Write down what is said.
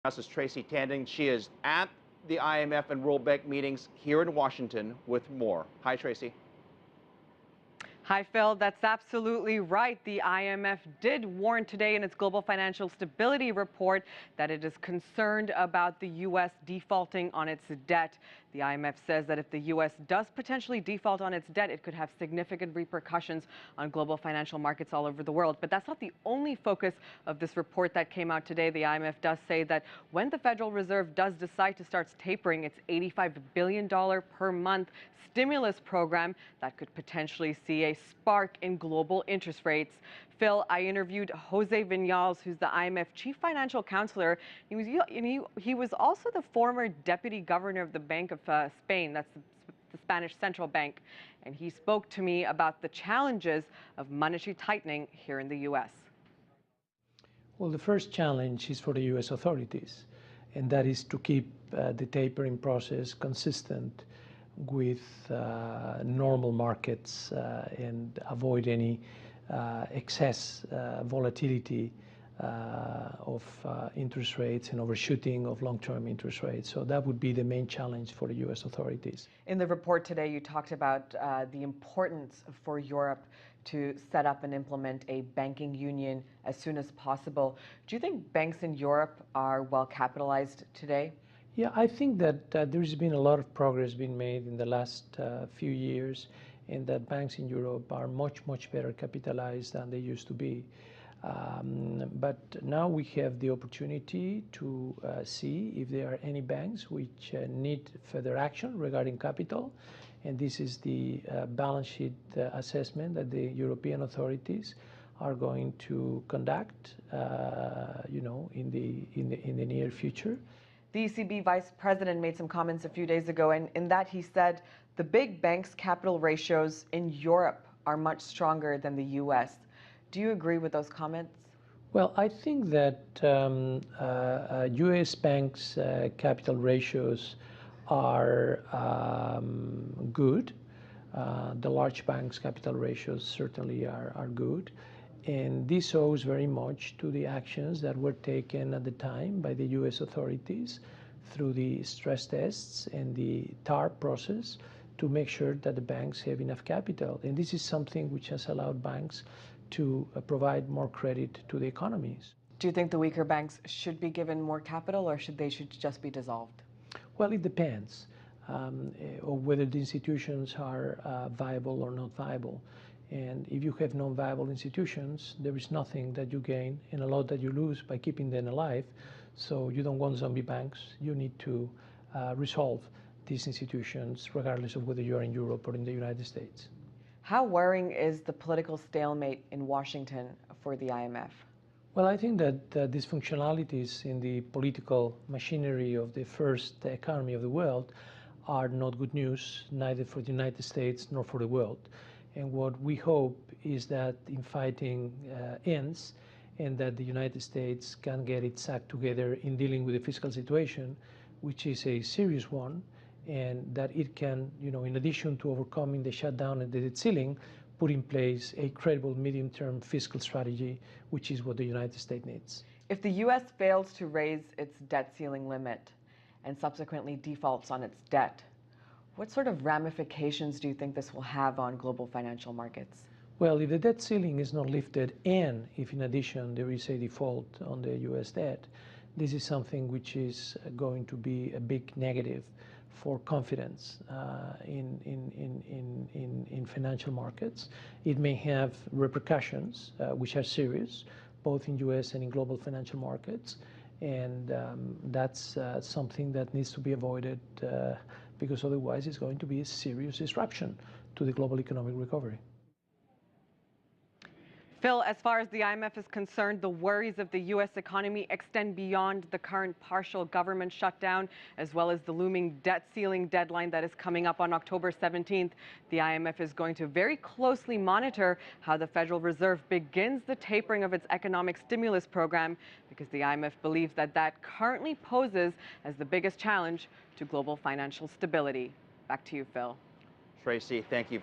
This is Shraysi Tandon. She is at the IMF and World Bank meetings here in Washington with more. Hi, Shraysi. Hi, Phil. That's absolutely right. The IMF did warn today in its Global Financial Stability Report that it is concerned about the U.S. defaulting on its debt. The IMF says that if the U.S. does potentially default on its debt, it could have significant repercussions on global financial markets all over the world. But that's not the only focus of this report that came out today. The IMF does say that when the Federal Reserve does decide to start tapering its $85 billion per month stimulus program, that could potentially see a spark in global interest rates. Phil, I interviewed Jose Vinals, who's the IMF chief financial counselor. He was also the former deputy governor of the Bank of Spain, that's the Spanish central bank, and he spoke to me about the challenges of monetary tightening here in the U.S. Well, the first challenge is for the U.S. authorities, and that is to keep the tapering process consistent with normal markets and avoid any excess volatility of interest rates and overshooting of long-term interest rates. So that would be the main challenge for the U.S. authorities. In the report today, you talked about the importance for Europe to set up and implement a banking union as soon as possible. Do you think banks in Europe are well capitalized today? Yeah, I think that there's been a lot of progress being made in the last few years, and that banks in Europe are much better capitalized than they used to be. But now we have the opportunity to see if there are any banks which need further action regarding capital, and this is the balance sheet assessment that the European authorities are going to conduct, in the near future. The ECB vice president made some comments a few days ago, and in that he said the big banks' capital ratios in Europe are much stronger than the U.S. Do you agree with those comments? Well, I think that U.S. banks' capital ratios are good. The large banks' capital ratios certainly are good. And this owes very much to the actions that were taken at the time by the U.S. authorities through the stress tests and the TARP process to make sure that the banks have enough capital. And this is something which has allowed banks to provide more credit to the economies. Do you think the weaker banks should be given more capital, or should just be dissolved? Well, it depends on whether the institutions are viable or not viable. And if you have non-viable institutions, there is nothing that you gain and a lot that you lose by keeping them alive. So you don't want zombie banks. You need to resolve these institutions, regardless of whether you're in Europe or in the United States. How worrying is the political stalemate in Washington for the IMF? Well, I think that dysfunctionalities in the political machinery of the first economy of the world are not good news, neither for the United States nor for the world. And what we hope is that infighting ends and that the United States can get its act together in dealing with the fiscal situation, which is a serious one, and that it can, in addition to overcoming the shutdown and the debt ceiling, put in place a credible medium-term fiscal strategy, which is what the United States needs. If the U.S. fails to raise its debt ceiling limit and subsequently defaults on its debt, what sort of ramifications do you think this will have on global financial markets? Well, if the debt ceiling is not lifted, and if in addition there is a default on the U.S. debt, this is something which is going to be a big negative for confidence in financial markets. It may have repercussions which are serious, both in U.S. and in global financial markets, and that's something that needs to be avoided because otherwise it's going to be a serious disruption to the global economic recovery. Phil, as far as the IMF is concerned, the worries of the U.S. economy extend beyond the current partial government shutdown, as well as the looming debt ceiling deadline that is coming up on October 17th. The IMF is going to very closely monitor how the Federal Reserve begins the tapering of its economic stimulus program, because the IMF believes that currently poses as the biggest challenge to global financial stability. Back to you, Phil. Shraysi, thank you.